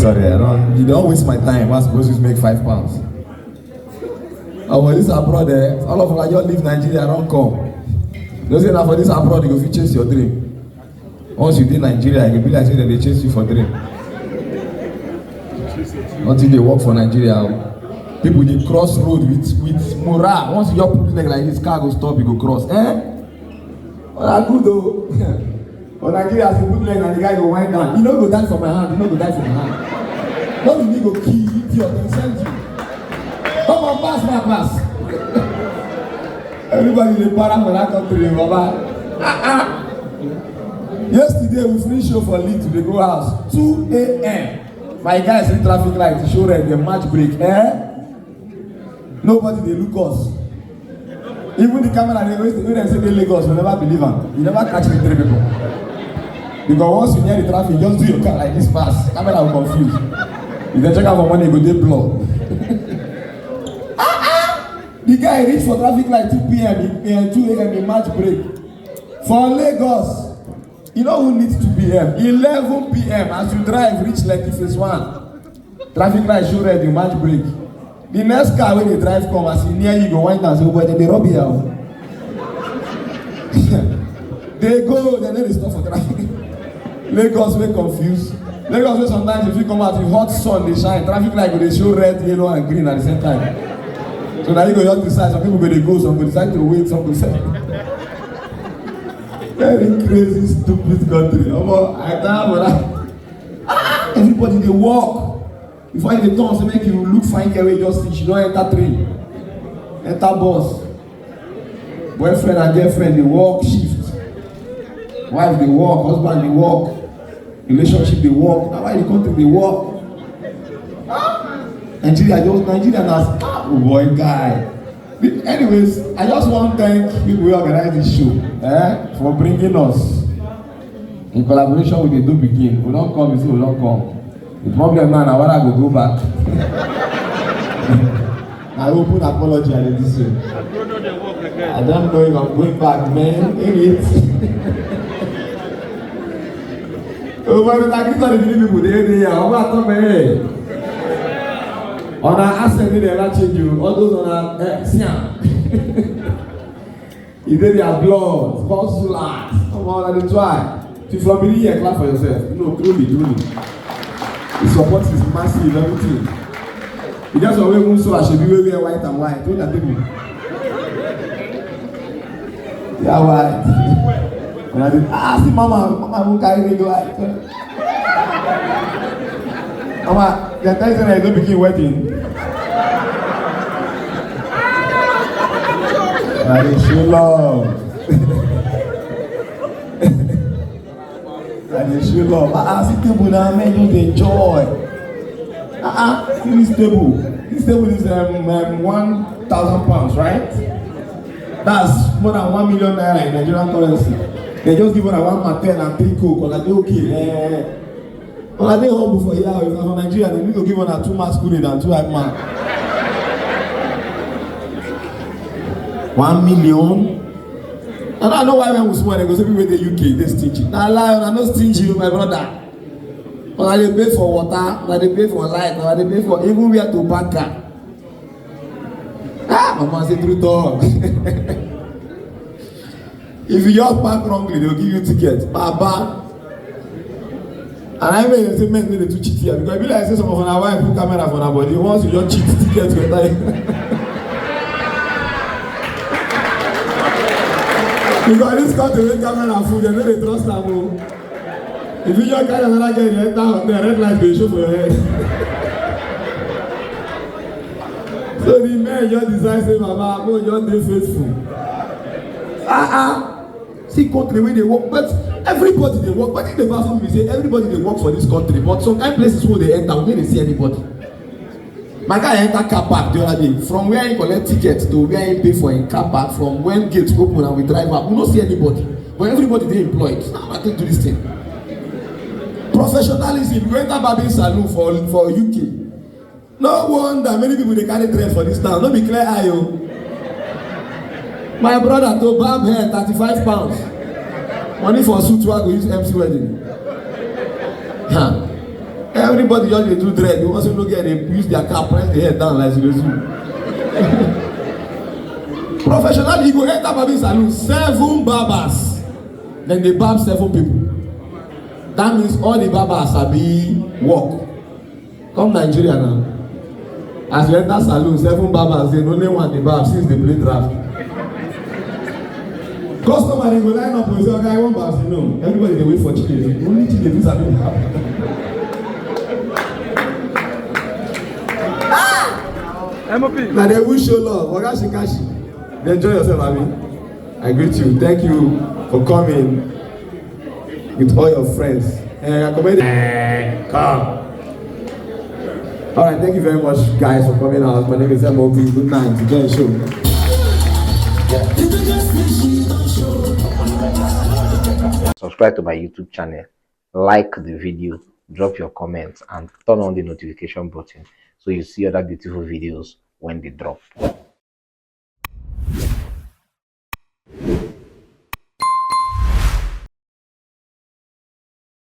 Sorry, you don't waste my time. I'm supposed to make £5. Oh, well, this abroad, all of us just leave Nigeria, don't come. Don't say that for this abroad, you go chase your dream. Once you leave Nigeria, you be like saying that they chase you for dream. Until they work for Nigeria. People they cross road with morale. Once you just put leg like this, car go stop, you go cross. Oh, that's good though. For Nigeria, as you put leg and the guy go wind down. You don't go die for my hand. You don't go die for my hand. Don't you need to kill you, idiot, and send you. Come on, pass. Everybody they para for that country, Baba. Yesterday we finished show for Leeds. They go house 2 a.m. My guys in traffic light show red the match break. Nobody they look us. Even the camera they always when they say they Lagos, you never believe them. You never catch the 3 people. Because once you near the traffic, just do your car like this fast. Camera will confuse. If they check out for money, you go dey block. The guy reach for traffic light 2 p.m. 2 a.m. in match break. For Lagos, you know who needs 2 p.m. 11 p.m. as you drive reach like phase 1. Traffic light show red, you match break. The next car when they drive come as you near you go wind down say, boy, they rob you out. They go, then they stop for traffic. Lagos wey confused. Lagos wey sometimes if you come out in hot sun dey shine, traffic light go dey show red, yellow and green at the same time. So now you go just decide, some people go dey go, some go decide to wait, some go say. Very crazy, stupid country. I tell you that. Everybody dey walk. Before you dey turn, say make you look fine get wey just reach, you don't enter train. Enter bus. Boyfriend and girlfriend dey walk shift. Wife dey walk, husband dey walk. Relationship dey work. Now why the country dey work? Nigeria na oh boy guy. Anyways, I just want to thank people who organize this show for bringing us in collaboration with the Do Begin. We don't come, you see, we don't come. The problem now, I want to go back. I open apology at this way. I don't know if I'm going back, man. Oh, but I can't tell you people they are. I'm not coming. On our asset, they never change you. All those on our sian. If they have blood, consulat, come on, they try. If from here, clap for yourself. No, truly. The support is massive, everything. You just always move so I should be wear white and white. Don't that people? Yeah, white. And I did, see mama won't carry me like. Mama, the time I don't begin waiting. I show love. I show love. See table now, man, just enjoy. See this table. This table is £1,000, right? That's more than 1 million naira in Nigerian currency. They just give one 1 Martin and 3 Coke. Or they okay. Or they humble for here. If I'm from Nigeria, they need to give one 2 masquerade and 2 hype man. 1 million. And I know why when we small, they go say people in the UK, they stingy. Now lie, I'm not stingy, my brother. Or they pay for water, or they pay for light, or they pay for even where to park car. Mama say true talk. If you just park wrongly, they'll give you tickets. Baba. And I mean, they say men need to cheat here because I feel like I say some of our wife put camera for our body. Once you just cheat tickets, you're tired. Because this country with camera and food, they know they trust them. If you just carry another guy, you enter the red light, they show for your head. So the men just decide, say, Mama, go just be faithful. See country where they work, but everybody they work. But in the bathroom, we say everybody they work for this country. But some kind places where they enter, we don't see anybody. My guy enter car park the other day. From where he collect tickets to where he pay for in car park, from when gates open and we drive up, we don't see anybody. But everybody they employed. Now I think do this thing. Professionalism. You enter barbing salon for UK. No wonder many people they carry dress for this town. Don't be clear eye, yo. My brother to barb hair £35. Money for suit, I go use MC wedding. everybody just dey do dread, they also no get, they use their car, press the head down like zero. Professionally, you go enter barber salon, 7 barbers, then they barb 7 people. That means all the barbers are be work. Come Nigeria now. As you enter salon, 7 barbers, they only want the barb since they play draft. Customer they go line up and say, okay, I want barbs. No, everybody they wait for chicken. Only chicken is having happen. M.O.P. Now they will show love. Wagashi kashi. Enjoy yourself, Abi. I greet you. Thank you for coming with all your friends. NaijaComedy. Come. Alright, thank you very much, guys, for coming out. My name is M.O.P. Good night. Enjoy the show. Subscribe to my YouTube channel, like the video, drop your comments, and turn on the notification button so you see other beautiful videos when they drop.